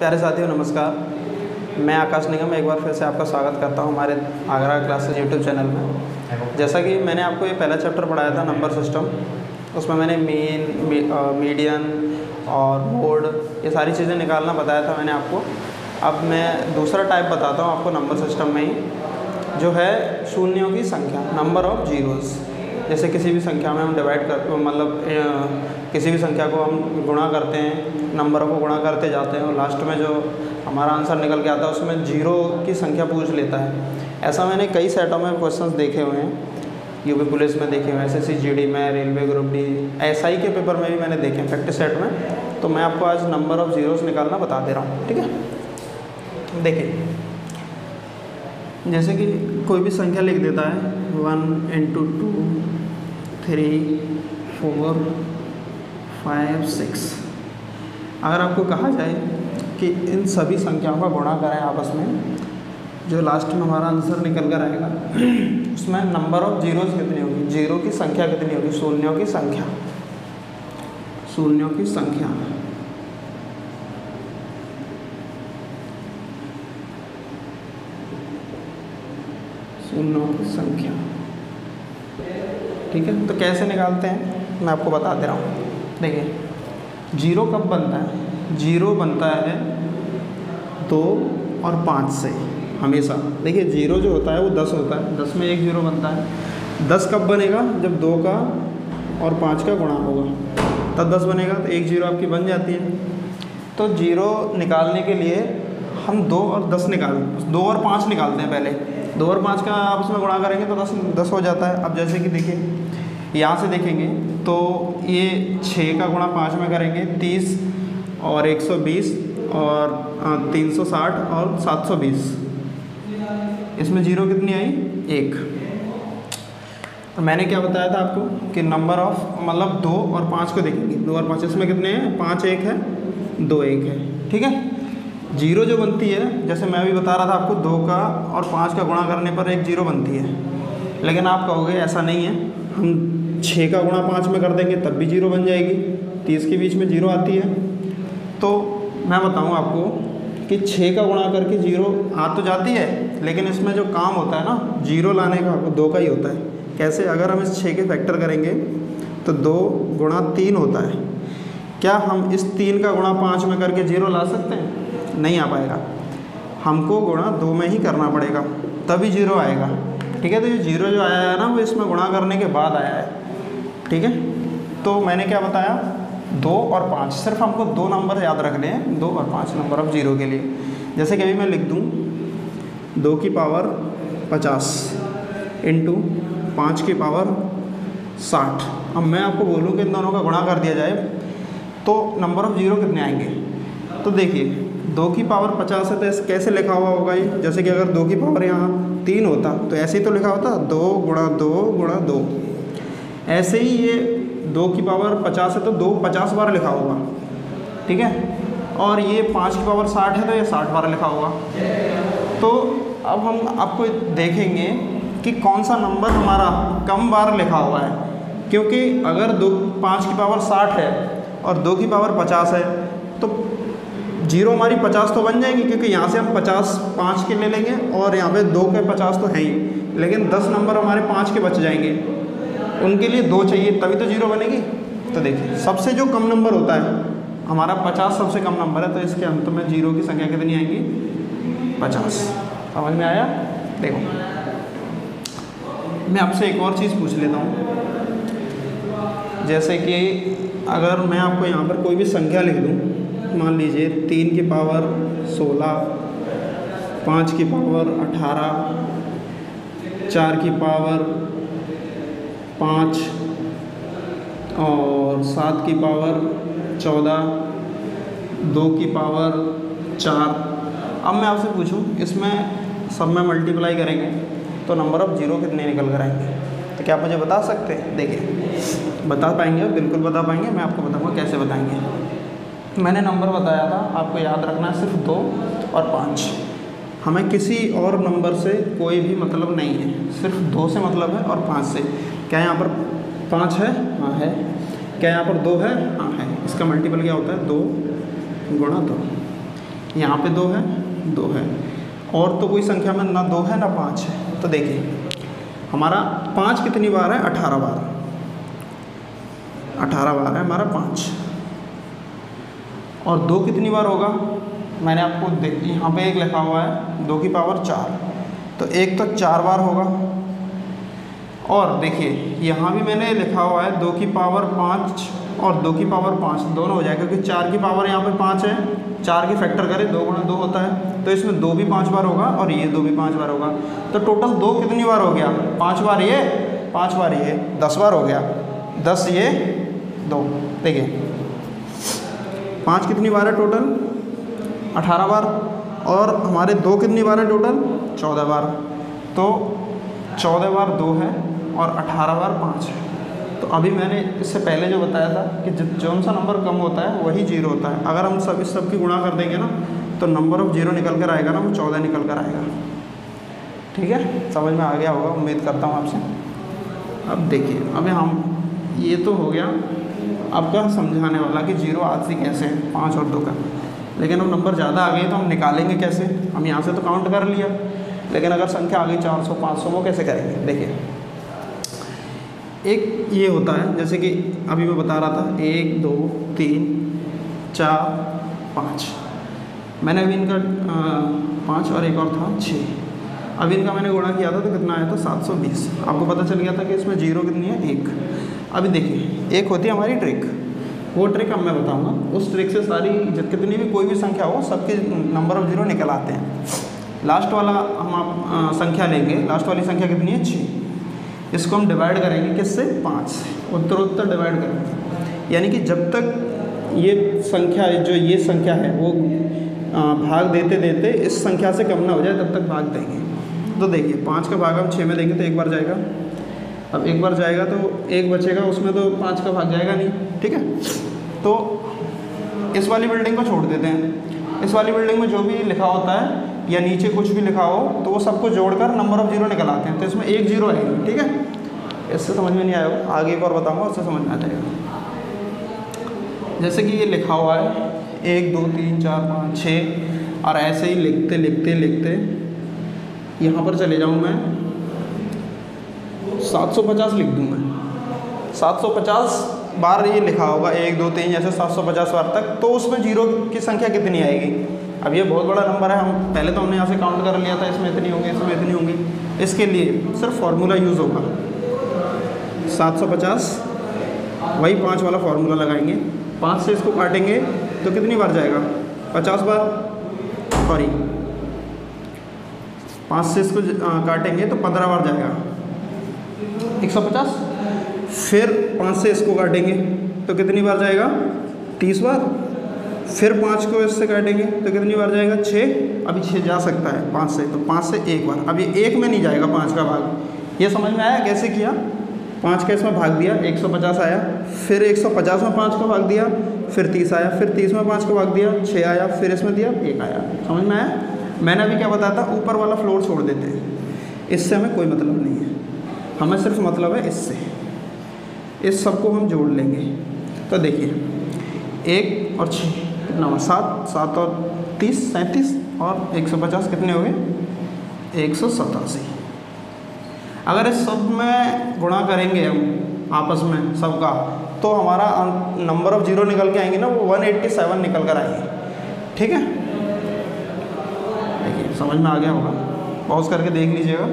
प्यारे साथियों नमस्कार। मैं आकाश निगम एक बार फिर से आपका स्वागत करता हूं हमारे आगरा क्लासेस यूट्यूब चैनल में। जैसा कि मैंने आपको ये पहला चैप्टर पढ़ाया था नंबर सिस्टम, उसमें मैंने मीन, मीडियन और मोड ये सारी चीज़ें निकालना बताया था मैंने आपको। अब मैं दूसरा टाइप बताता हूँ आपको नंबर सिस्टम में ही, जो है शून्यों की संख्या, नंबर ऑफ़ जीरोज़। जैसे किसी भी संख्या में हम डिवाइड कर मतलब किसी भी संख्या को हम गुणा करते हैं, नंबरों को गुणा करते जाते हैं और लास्ट में जो हमारा आंसर निकल के आता है उसमें जीरो की संख्या पूछ लेता है। ऐसा मैंने कई सेटों में क्वेश्चंस देखे हुए हैं, यूपी पुलिस में देखे हुए हैं, एसएससी जीडी में, रेलवे ग्रुप डी, एसआई के पेपर में भी मैंने देखे हैं प्रैक्टिस सेट में। तो मैं आपको आज नंबर ऑफ़ जीरोस निकालना बता दे रहा हूँ, ठीक है। देखिए, जैसे कि कोई भी संख्या लिख देता है 1 into 2 3 4 5 6। अगर आपको कहा जाए कि इन सभी संख्याओं का गुणा करें आपस में, जो लास्ट में हमारा आंसर निकल कर आएगा उसमें नंबर ऑफ़ जीरोस कितनी होगी, जीरो की संख्या कितनी होगी, शून्यों की संख्या, शून्यों की संख्या। शून्यों की संख्या, ठीक है। तो कैसे निकालते हैं मैं आपको बता दे रहा हूँ। देखिए, जीरो कब बनता है? जीरो बनता है 2 और 5 से हमेशा। देखिए, जीरो जो होता है वो 10 होता है, 10 में एक जीरो बनता है। 10 कब बनेगा? जब 2 का और 5 का गुणा होगा तब 10 बनेगा, तो एक जीरो आपकी बन जाती है। तो जीरो निकालने के लिए हम 2 और 5 निकालते हैं पहले। 2 और 5 का आपस में गुणा करेंगे तो 10 हो जाता है। अब जैसे कि देखिए, यहाँ से देखेंगे तो ये 6 का गुणा 5 में करेंगे 30 और 120 और 360 और 720। इसमें जीरो कितनी आई? 1। तो मैंने क्या बताया था आपको कि नंबर ऑफ मतलब 2 और 5 को देखेंगे। 2 और 5 इसमें कितने हैं? 5 1 है, 2 1 है, ठीक है। जीरो जो बनती है, जैसे मैं अभी बता रहा था आपको, 2 का और 5 का गुणा करने पर एक जीरो बनती है। लेकिन आप कहोगे ऐसा नहीं है, हम 6 का गुणा 5 में कर देंगे तब भी जीरो बन जाएगी, 30 के बीच में जीरो आती है। तो मैं बताऊं आपको कि 6 का गुणा करके जीरो आ तो जाती है, लेकिन इसमें जो काम होता है ना जीरो लाने का, वो 2 का ही होता है। कैसे? अगर हम इस 6 के फैक्टर करेंगे तो 2 गुणा 3 होता है। क्या हम इस 3 का गुणा 5 में करके जीरो ला सकते हैं? नहीं आ पाएगा। हमको गुणा 2 में ही करना पड़ेगा तभी जीरो आएगा, ठीक है। तो ये जीरो जो आया है ना, वो इसमें गुणा करने के बाद आया है, ठीक है। तो मैंने क्या बताया? 2 और 5, सिर्फ हमको 2 नंबर याद रखने हैं, 2 और 5 नंबर ऑफ जीरो के लिए। जैसे कि अभी मैं लिख दूँ 2 की पावर 50 इंटू 5 की पावर 60। अब मैं आपको बोलूँ कि इन दोनों का गुणा कर दिया जाए तो नंबर ऑफ़ जीरो कितने आएंगे? तो देखिए, 2 की पावर 50 है तो ऐसे कैसे लिखा हुआ होगा ये? जैसे कि अगर 2 की पावर यहाँ 3 होता तो ऐसे ही तो लिखा होता, 2 गुणा 2 गुणा 2। ऐसे ही ये 2 की पावर 50 है तो 2 50 बार लिखा होगा, ठीक है। और ये 5 की पावर 60 है तो ये 60 बार लिखा होगा। तो अब हम आपको देखेंगे कि कौन सा नंबर हमारा कम बार लिखा हुआ है, क्योंकि अगर 5 की पावर 60 है और 2 की पावर 50 है तो जीरो हमारी 50 तो बन जाएंगी, क्योंकि यहाँ से हम 50 5 के ले लेंगे और यहाँ पे 2 के 50 तो है ही, लेकिन 10 नंबर हमारे 5 के बच जाएंगे, उनके लिए 2 चाहिए तभी तो जीरो बनेगी। तो देखिए, सबसे जो कम नंबर होता है हमारा 50 सबसे कम नंबर है, तो इसके अंत में जीरो की संख्या कितनी आएगी? 50। समझ में आया? देखो, मैं आपसे एक और चीज़ पूछ लेता हूँ। जैसे कि अगर मैं आपको यहाँ पर कोई भी संख्या लिख दूँ, मान लीजिए 3 की पावर 16, 5 की पावर 18, 4 की पावर 5 और 7 की पावर 14, 2 की पावर 4। अब मैं आपसे पूछूं, इसमें सब में मल्टीप्लाई करेंगे तो नंबर ऑफ़ जीरो कितने निकल कर आएंगे? तो क्या आप मुझे बता सकते हैं? देखिए, बता पाएंगे? बिल्कुल बता पाएंगे। मैं आपको बताऊंगा कैसे बताएंगे। मैंने नंबर बताया था, आपको याद रखना है सिर्फ 2 और 5। हमें किसी और नंबर से कोई भी मतलब नहीं है, सिर्फ 2 से मतलब है और 5 से। क्या यहाँ पर 5 है? हाँ है। क्या यहाँ पर 2 है? हाँ है। इसका मल्टीपल क्या होता है? 2 गुणा 2। यहाँ पे 2 है, 2 है, और तो कोई संख्या में ना 2 है ना 5 है। तो देखिए हमारा 5 कितनी बार है, 18 बार, 18 बार है हमारा 5। और 2 कितनी बार होगा, मैंने आपको यहाँ पे एक लिखा हुआ है 2 की पावर 4, तो 1 तो 4 बार होगा। और देखिए यहाँ भी मैंने लिखा हुआ है 2 की पावर 5 और 2 की पावर 5 दोनों हो जाएगा, क्योंकि 4 की पावर यहाँ पे 5 है, 4 की फैक्टर करें 2 गुणा 2 होता है, तो इसमें 2 भी 5 बार होगा और ये 2 भी 5 बार होगा। तो टोटल 2 कितनी बार हो गया, 5 बार ये, 5 बार ये, 10 बार हो गया, 10 ये 2। देखिए 5 कितनी बार है टोटल, 18 बार, और हमारे 2 कितनी बार है टोटल, 14 बार। तो 14 बार 2 है और 18 बार 5 है। तो अभी मैंने इससे पहले जो बताया था कि जौन सा नंबर कम होता है वही 0 होता है। अगर हम इस सब की गुणा कर देंगे ना तो नंबर ऑफ 0 निकल कर आएगा ना, वो 14 निकल कर आएगा। ठीक है, समझ में आ गया होगा, उम्मीद करता हूँ आपसे। अब देखिए अभी हम ये तो हो गया आपका समझाने वाला कि 0 आज से कैसे 5 और 2 का, लेकिन अब नंबर ज़्यादा आ गए तो हम निकालेंगे कैसे। हम यहाँ से तो काउंट कर लिया, लेकिन अगर संख्या आ गई 400 500 वो कैसे करेंगे। देखिए एक ये होता है, जैसे कि अभी मैं बता रहा था 1 2 3 4 5, मैंने अभी इनका 5 और एक और था 6, अभी इनका मैंने गुणा किया था तो कितना आया था 720। आपको पता चल गया था कि इसमें 0 कितनी है, 1। अभी देखिए एक होती है हमारी ट्रिक, वो ट्रिक अब मैं बताऊंगा। उस ट्रिक से सारी कितनी भी कोई भी संख्या हो सबके नंबर ऑफ 0 निकल आते हैं। लास्ट वाला हम आप संख्या लेंगे, लास्ट वाली संख्या कितनी है 6, इसको हम डिवाइड करेंगे किससे, 5 से, उत्तरोत्तर डिवाइड करेंगे। यानी कि जब तक ये संख्या जो ये संख्या है वो भाग देते देते इस संख्या से कम ना हो जाए तब तक भाग देंगे। तो देखिए 5 का भाग हम 6 में देंगे तो एक बार जाएगा, अब एक बार जाएगा तो एक बचेगा, उसमें तो 5 का भाग जाएगा नहीं। ठीक है, तो इस वाली बिल्डिंग को छोड़ देते हैं। इस वाली बिल्डिंग में जो भी लिखा होता है या नीचे कुछ भी लिखा हो तो वो सबको जोड़कर नंबर ऑफ 0 निकल आते हैं। तो इसमें 1 0 आएगी। ठीक है, इससे समझ में नहीं आया हो, आगे एक और बताऊंगा उससे समझ में आ जाएगा। जैसे कि ये लिखा हुआ है 1 2 3 4 5 6, और ऐसे ही लिखते लिखते लिखते यहाँ पर चले जाऊँ मैं 750 लिख दूँ मैं, 750 बार ये लिखा होगा 1 2 3 जैसे 750 बार तक, तो उसमें 0 की संख्या कितनी आएगी। अब ये बहुत बड़ा नंबर है, हम पहले तो हमने यहाँ से काउंट कर लिया था, इसमें इतनी होंगी इसमें इतनी होंगी। इसके लिए सिर्फ फार्मूला यूज़ होगा 750, वही 5 वाला फार्मूला लगाएंगे, 5 से इसको काटेंगे तो कितनी बार जाएगा, 50 बार, सॉरी 5 से इसको काटेंगे तो 15 बार जाएगा 150। फिर 5 से इसको काटेंगे तो कितनी बार जाएगा, 30 बार। फिर 5 को इससे काटेंगे तो कितनी बार जाएगा, 6। अभी 6 जा सकता है 5 से, तो 5 से एक बार। अभी 1 में नहीं जाएगा 5 का भाग। ये समझ में आया कैसे किया, 5 का इसमें भाग दिया 150 आया, फिर 150 में 5 का भाग दिया, फिर 30 आया, फिर 30 में 5 का भाग दिया 6 आया, फिर इसमें दिया 1 आया। समझ में आया। मैंने अभी क्या बताया था, ऊपर वाला फ्लोर छोड़ देते हैं, इससे हमें कोई मतलब नहीं है, हमें सिर्फ मतलब है इससे। इस सबको हम जोड़ लेंगे तो देखिए 1 और 6 कितना हुआ, 7, 7 और 30 37, और 150 कितने हो गए, 187। अगर इस सब में गुणा करेंगे हम आपस में सबका, तो हमारा नंबर ऑफ 0 निकल के आएंगे ना, वो 187 निकल कर आएंगे। ठीक है, देखिए समझ में आ गया होगा। पॉज करके देख लीजिएगा,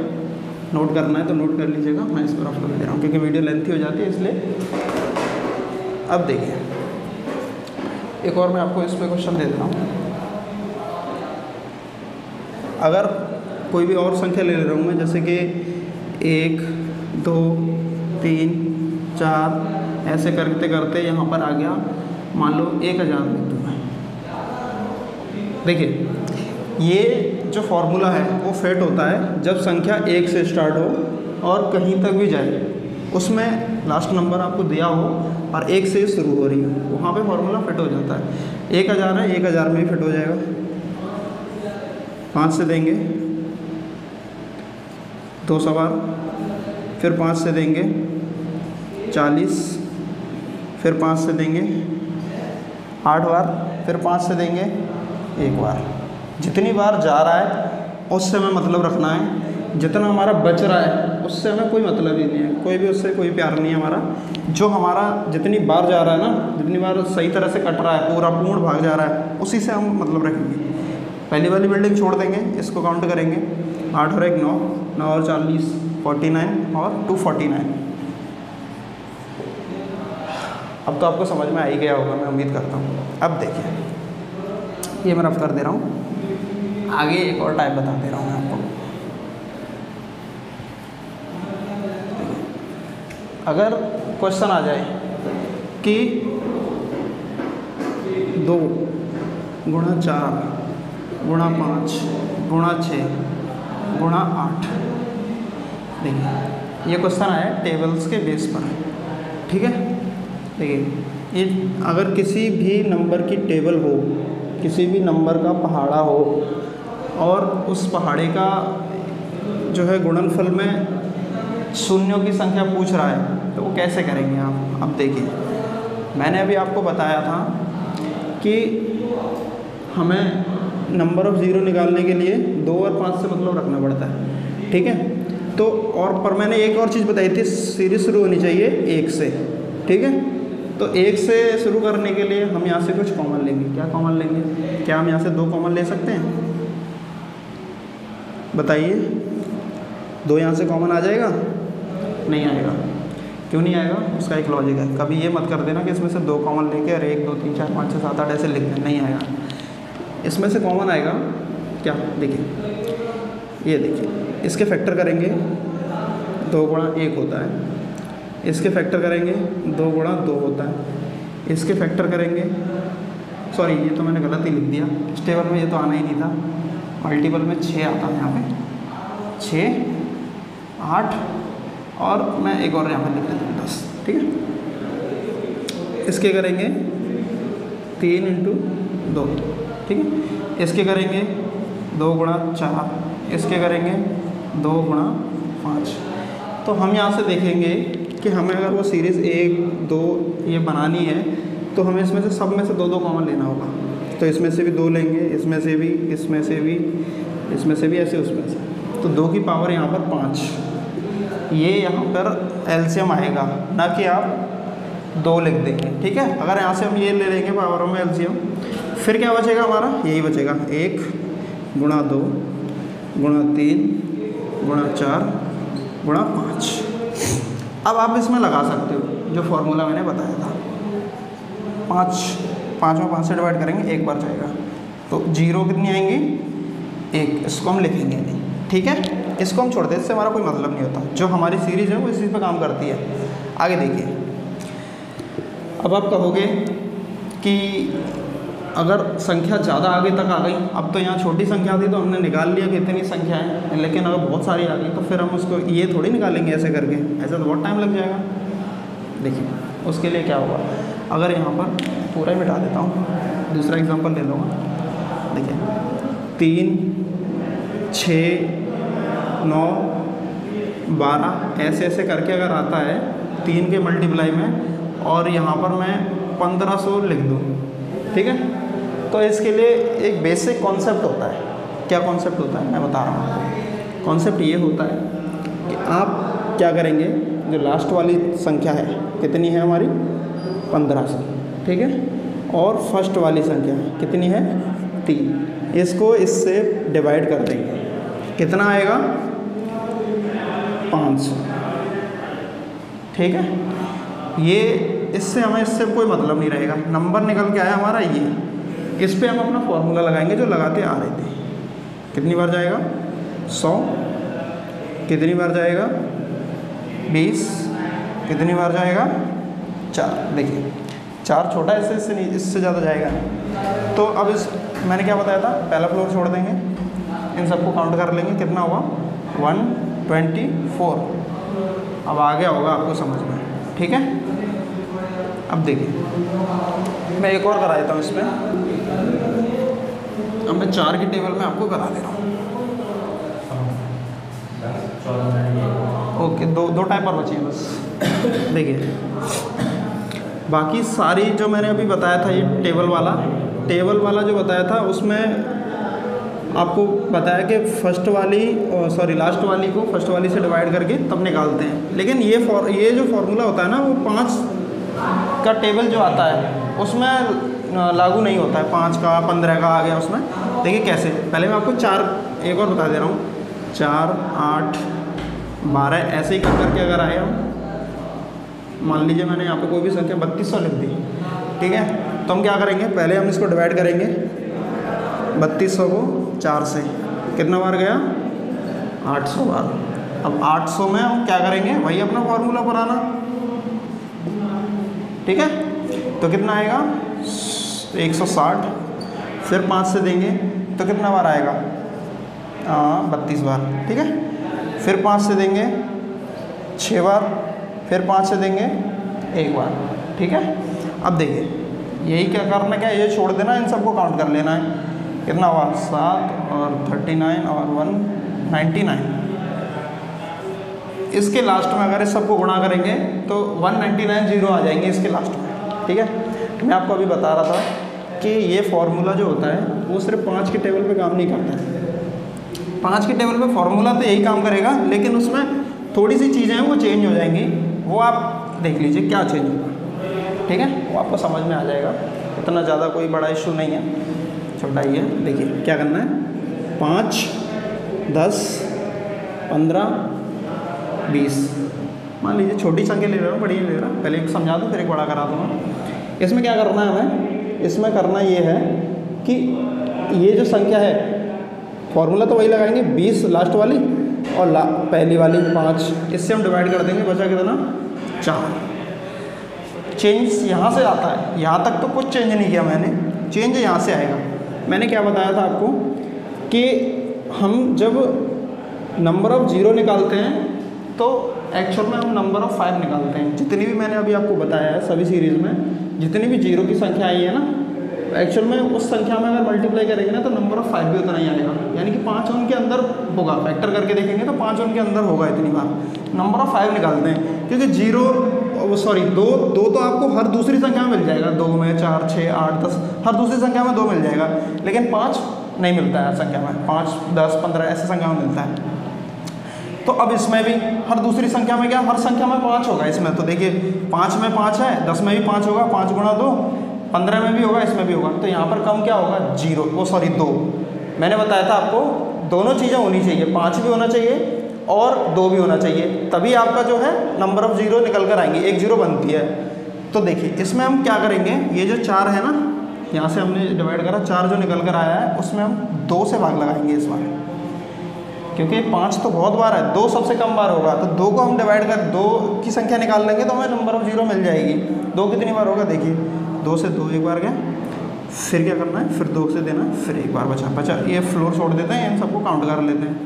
नोट करना है तो नोट कर लीजिएगा, मैं इस पर ऑफ कर दे रहा हूँ क्योंकि वीडियो लेंथी हो जाती है इसलिए। अब देखिए एक और मैं आपको इस पर क्वेश्चन दे देता हूँ। अगर कोई भी और संख्या ले रहा हूँ मैं, जैसे कि 1 2 3 4 ऐसे करते करते यहाँ पर आ गया, मान लो 1000 लिख दूँ मैं। देखिए ये जो फॉर्मूला है वो फिट होता है जब संख्या 1 से स्टार्ट हो और कहीं तक भी जाए, उसमें लास्ट नंबर आपको दिया हो और 1 से शुरू हो रही हो, वहाँ पे फॉर्मूला फिट हो जाता है। 1000 है, 1000 में भी फिट हो जाएगा। 5 से देंगे 200 बार, फिर 5 से देंगे 40, फिर 5 से देंगे 8 बार, फिर 5 से देंगे एक बार, जितनी बार जा रहा है उससे हमें मतलब रखना है, जितना हमारा बच रहा है उससे हमें कोई मतलब ही नहीं है, कोई भी उससे कोई प्यार नहीं है हमारा। जो हमारा जितनी बार जा रहा है ना, जितनी बार सही तरह से कट रहा है, पूरा पूर्ण भाग जा रहा है, उसी से हम मतलब रखेंगे। पहली वाली बिल्डिंग छोड़ देंगे, इसको काउंट करेंगे, 8 और 1 9, 9 और 40 49 और 249। अब तो आपको समझ में आ ही गया होगा, मैं उम्मीद करता हूँ। अब देखिए, ये मैं रफ कर दे रहा हूँ, आगे एक और टाइप बता दे रहा हूँ मैं आपको। अगर क्वेश्चन आ जाए कि 2 गुणा 4 गुणा 5 गुणा 6 गुणा 8, देखिए ये क्वेश्चन आया टेबल्स के बेस पर, ठीक है। देखिए ये अगर किसी भी नंबर की टेबल हो, किसी भी नंबर का पहाड़ा हो, और उस पहाड़े का जो है गुणनफल में शून्यों की संख्या पूछ रहा है, तो वो कैसे करेंगे आप। अब देखिए, मैंने अभी आपको बताया था कि हमें नंबर ऑफ़ ज़ीरो निकालने के लिए 2 और 5 से मतलब रखना पड़ता है, ठीक है। तो और पर मैंने एक और चीज़ बताई थी, सीरीज शुरू होनी चाहिए 1 से, ठीक है। तो 1 से शुरू करने के लिए हम यहाँ से कुछ कॉमन लेंगे। क्या कॉमन लेंगे? क्या हम यहाँ से 2 कॉमन ले सकते हैं? बताइए, 2 यहाँ से कॉमन आ जाएगा? नहीं आएगा। क्यों नहीं आएगा? उसका एक लॉजिक है। कभी ये मत कर देना कि इसमें से 2 कॉमन लेके और 1 2 3 4 5 6 7 8 ऐसे लिख दें, नहीं आएगा। इसमें से कॉमन आएगा क्या? देखिए, ये देखिए, इसके फैक्टर करेंगे 2 गुणा 1 होता है, इसके फैक्टर करेंगे 2 गुणा 2 होता है, इसके फैक्टर करेंगे, सॉरी ये तो मैंने गलत ही लिख दिया, इस टेबल में ये तो आना ही नहीं था, मल्टीपल में 6 आता है, यहाँ पे 6 8 और मैं एक और यहाँ पर लिख देता हूँ 10, ठीक है। इसके करेंगे 3 × 2, ठीक है। इसके करेंगे 2 गुणा 4, इसके करेंगे 2 गुणा 5। तो हम यहाँ से देखेंगे कि हमें अगर वो सीरीज़ 1 2 ये बनानी है तो हमें इसमें से सब में से 2 2 कॉमन लेना होगा। तो इसमें से भी 2 लेंगे, इसमें से भी, इसमें से भी, इसमें से भी, ऐसे उसमें से, तो 2 की पावर यहाँ पर 5, ये यहाँ पर एलसीएम आएगा, ना कि आप 2 लिख देंगे, ठीक है। अगर यहाँ से हम ये ले लेंगे पावरों में एलसीएम, फिर क्या बचेगा हमारा? यही बचेगा, 1 गुणा 2 गुणा 3 गुणा 4 गुणा 5। अब आप इसमें लगा सकते हो जो फॉर्मूला मैंने बताया था, 5 में 5 से डिवाइड करेंगे, 1 बार जाएगा, तो 0 कितनी आएंगी? 1। इसको हम लिखेंगे नहीं, ठीक है, इसको हम छोड़ दें, इससे हमारा कोई मतलब नहीं होता। जो हमारी सीरीज़ है वो इस चीज़ पर काम करती है। आगे देखिए, अब आप कहोगे कि अगर संख्या ज़्यादा आगे तक आ गई, अब तो यहाँ छोटी संख्या थी तो हमने निकाल लिया कि इतनी संख्या है, लेकिन अगर बहुत सारी आ गई तो फिर हम उसको ये थोड़ी निकालेंगे ऐसे करके, ऐसा तो बहुत टाइम लग जाएगा। देखिए, उसके लिए क्या होगा, अगर यहाँ पर पूरा ही मिटा देता हूँ, दूसरा एग्जांपल ले लूँगा। देखिए, 3 6 9 12 ऐसे ऐसे करके अगर आता है 3 के मल्टीप्लाई में, और यहाँ पर मैं 1500 लिख दूँ, ठीक है। तो इसके लिए एक बेसिक कॉन्सेप्ट होता है। क्या कॉन्सेप्ट होता है? मैं बता रहा हूँ। कॉन्सेप्ट ये होता है कि आप क्या करेंगे, जो लास्ट वाली संख्या है कितनी है हमारी? 1500, ठीक है। और फर्स्ट वाली संख्या कितनी है? 3। इसको इससे डिवाइड कर देंगे, कितना आएगा? 500, ठीक है। ये इससे हमें इससे कोई मतलब नहीं रहेगा, नंबर निकल के आया हमारा ये, इस पे हम अपना फॉर्मूला लगाएंगे जो लगाते आ रहे थे। कितनी बार जाएगा? 100। कितनी बार जाएगा? 20। कितनी बार जाएगा? 4। देखिए, 4 छोटा है, इससे नहीं, इससे ज़्यादा जाएगा। तो अब इस मैंने क्या बताया था, पहला फ्लोर छोड़ देंगे, इन सबको काउंट कर लेंगे, कितना हुआ? 124। अब आ गया होगा आपको समझ में, ठीक है। अब देखिए, मैं एक और करा देता हूँ इसमें। अब मैं 4 की टेबल में आपको करा दे रहा हूँ। ओके, दो टाइप और बची है बस। देखिए, बाकी सारी जो मैंने अभी बताया था, ये टेबल वाला, टेबल वाला जो बताया था उसमें आपको बताया कि लास्ट वाली को फर्स्ट वाली से डिवाइड करके तब निकालते हैं। लेकिन ये जो फार्मूला होता है ना वो 5 का टेबल जो आता है उसमें लागू नहीं होता है। 5 का 15 का आ गया उसमें। देखिए कैसे, पहले मैं आपको 4 एक और बता दे रहा हूँ। 4, 8, 12 ऐसे ही कर करके अगर आए हम, मान लीजिए मैंने यहाँ पे कोई भी संख्या 3200 लिख दी, ठीक है, तो हम क्या करेंगे, पहले हम इसको डिवाइड करेंगे 3200 को 4 से, कितना बार गया 800 बार। अब 800 में हम क्या करेंगे, वही अपना फॉर्मूला पुराना, ठीक है, तो कितना आएगा 160, फिर 5 से देंगे तो कितना बार आएगा 32 बार, ठीक है, फिर 5 से देंगे 6 बार, फिर 5 से देंगे 1 बार, ठीक है। अब देखिए यही क्या करना, क्या ये छोड़ देना, इन सबको काउंट कर लेना है, कितना हुआ 7 और 39 और 199। इसके लास्ट में अगर इस सबको गुणा करेंगे तो 199 जीरो आ जाएंगे इसके लास्ट में, ठीक है। मैं आपको अभी बता रहा था कि ये फॉर्मूला जो होता है वो सिर्फ 5 के टेबल पे काम नहीं करता है। 5 के टेबल पे फॉर्मूला तो यही काम करेगा, लेकिन उसमें थोड़ी सी चीज़ें हैं वो चेंज हो जाएंगी, वो आप देख लीजिए क्या चेंज होगा, ठीक है, वो आपको समझ में आ जाएगा। इतना ज़्यादा कोई बड़ा इशू नहीं है, छोटा ही है। देखिए क्या करना है, 5, 10, 15, 20, मान लीजिए छोटी संख्या ले रहा हूँ, बड़ी ले रहा हूँ, पहले एक समझा दूँ फिर एक बड़ा करा दूँगा। इसमें क्या करना है हमें, इसमें करना ये है कि ये जो संख्या है फॉर्मूला तो वही लगाएंगे 20 लास्ट वाली और पहली वाली 5, इससे हम डिवाइड कर देंगे, बचा कितना 4। चेंज यहाँ से आता है, यहाँ तक तो कुछ चेंज नहीं किया मैंने, चेंज यहाँ से आएगा। मैंने क्या बताया था आपको कि हम जब नंबर ऑफ़ ज़ीरो निकालते हैं तो एक्चुअल में हम नंबर ऑफ़ 5 निकालते हैं। जितनी भी मैंने अभी आपको बताया है सभी सीरीज़ में, जितनी भी जीरो की संख्या आई है ना, एक्चुअल में उस संख्या में अगर मल्टीप्लाई करेंगे ना तो नंबर ऑफ़ 5 भी उतना ही आएगा, यानी कि 5 उनके अंदर होगा। फैक्टर करके देखेंगे तो 5 उनके अंदर होगा इतनी बार। नंबर ऑफ़ 5 निकालते हैं, क्योंकि दो तो आपको हर दूसरी संख्या में मिल जाएगा, 2 में 4, 6, 8, 10 हर दूसरी संख्या में 2 मिल जाएगा, लेकिन 5 नहीं मिलता है हर संख्या में। 5, 10, 15 ऐसे संख्या में मिलता है। तो अब इसमें भी हर दूसरी संख्या में क्या, हर संख्या में 5 होगा इसमें। तो देखिए 5 में 5 है, 10 में भी 5 होगा, 5 गुणा 2, 15 में भी होगा, इसमें भी होगा। तो यहाँ पर कम क्या होगा 2। मैंने बताया था आपको दोनों चीज़ें होनी चाहिए, 5 भी होना चाहिए और 2 भी होना चाहिए, तभी आपका जो है नंबर ऑफ़ ज़ीरो निकल कर आएंगे, 1 ज़ीरो बनती है। तो देखिए इसमें हम क्या करेंगे, ये जो 4 है ना, यहाँ से हमने डिवाइड करा, 4 जो निकल कर आया है उसमें हम 2 से भाग लगाएंगे इस बार, क्योंकि 5 तो बहुत बार है, 2 सबसे कम बार होगा। तो 2 को हम डिवाइड कर 2 की संख्या निकाल लेंगे तो हमें नंबर ऑफ़ ज़ीरो मिल जाएगी। 2 कितनी बार होगा, देखिए 2 से 2 एक बार गया, फिर क्या करना है, फिर 2 से देना, फिर एक बार बचा। ये फ्लोर छोड़ देते हैं, इन सबको काउंट कर लेते हैं।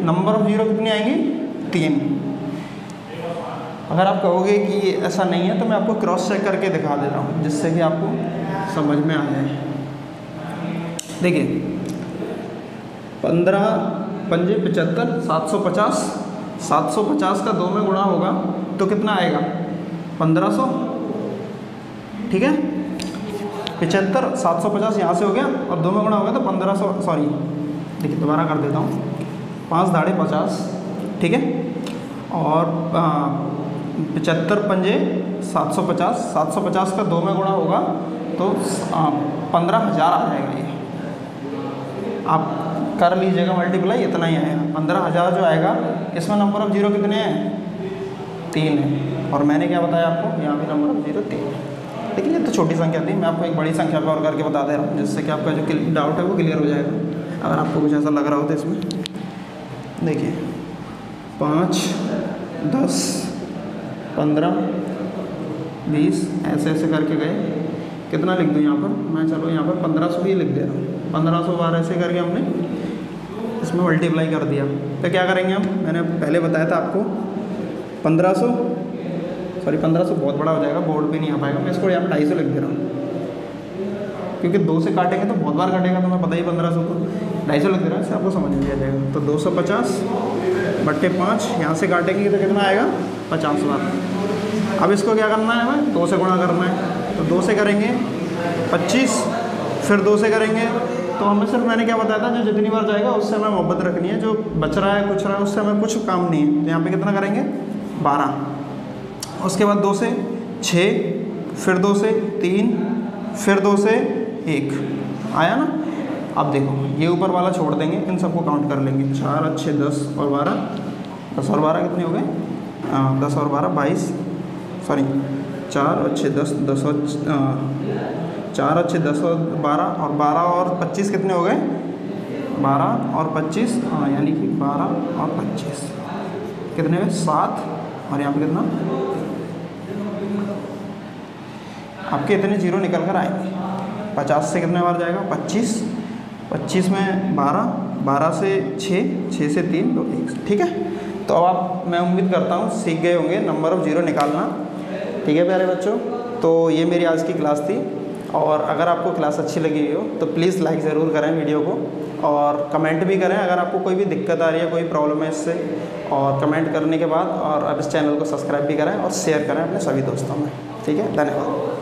नंबर ऑफ़ ज़ीरो कितनी आएंगी 3। अगर आप कहोगे कि ये ऐसा नहीं है तो मैं आपको क्रॉस चेक करके दिखा दे रहा हूँ, जिससे कि आपको समझ में आ जाए। देखिए 15 पंजे 75, 750, 750 का 2 में गुणा होगा तो कितना आएगा 1500, ठीक है। 75, 750 यहाँ से हो गया और 2 में गुणा होगा तो 1500, सॉरी देखिए दोबारा कर देता हूँ, 5 दाढ़े 50, ठीक है, और 75 पंजे 750, 750 का 2 में गुणा होगा तो 15,000 आ जाएगा। ये आप कर लीजिएगा मल्टीप्लाई, इतना ही आएगा 15,000 जो आएगा। इसमें नंबर ऑफ़ ज़ीरो कितने हैं 3 है, और मैंने क्या बताया आपको, यहाँ भी नंबर ऑफ़ ज़ीरो 3 है। लेकिन ये तो छोटी संख्या थी, मैं आपको एक बड़ी संख्या पर और करके बता दे रहा हूँ, जिससे कि आपका जो डाउट है वो क्लियर हो जाएगा। अगर आपको कुछ ऐसा लग रहा हो तो इसमें देखिए 5, 10, 15, 20 ऐसे करके गए। कितना लिख दूँ यहाँ पर मैं, चलो यहाँ पर 1500 ही लिख दे रहा हूँ। 1500 बार ऐसे करके हमने इसमें मल्टीप्लाई कर दिया। तो क्या करेंगे हम, मैंने पहले बताया था आपको 1500 बहुत बड़ा हो जाएगा, बोर्ड पे नहीं आ पाएगा, मैं इसको यहाँ पर 250 लिख दे रहा हूँ, क्योंकि 2 से काटेंगे तो बहुत बार काटेगा, तो मैं पता ही 1500 को 250 लिख दे रहा हूँ, इससे आपको समझ में आ जाएगा। तो 250 बट्टे 5 यहाँ से काटेंगे तो कितना आएगा 50 बार। अब इसको क्या करना है हमें, 2 से गुणा करना है, तो 2 से करेंगे 25, फिर 2 से करेंगे तो हमें सिर्फ मैंने क्या बताया था, जो जितनी बार जाएगा उससे हमें मोहब्बत रखनी है, जो बच रहा है कुछ रहा है उससे हमें कुछ काम नहीं है। तो यहाँ पे कितना करेंगे 12, उसके बाद 2 से 6, फिर 2 से 3, फिर 2 से 1 आया ना। अब देखो ये ऊपर वाला छोड़ देंगे, इन सबको काउंट कर लेंगे। 4 अच्छे 10 और 12, 10 और 12 कितने हो गए 10 और 12 22, सॉरी 4 अच्छे 10, 10 और 4 अच्छे 10 और 12 और 12 और 25 कितने हो गए 12 और 25, यानी कि 12 और 25 कितने हुए 7, और यहाँ पे कितना आपके इतने जीरो निकल कर आएंगे। 50 से कितने बार जाएगा 25, 25 में 12, 12 से 6, 6 से 3 तो 1, ठीक है। तो अब आप, मैं उम्मीद करता हूँ सीख गए होंगे नंबर ऑफ़ जीरो निकालना, ठीक है प्यारे बच्चों। तो ये मेरी आज की क्लास थी, और अगर आपको क्लास अच्छी लगी हो तो प्लीज़ लाइक ज़रूर करें वीडियो को, और कमेंट भी करें अगर आपको कोई भी दिक्कत आ रही है, कोई प्रॉब्लम है इससे। और कमेंट करने के बाद और अब इस चैनल को सब्सक्राइब भी करें और शेयर करें अपने सभी दोस्तों में, ठीक है। धन्यवाद।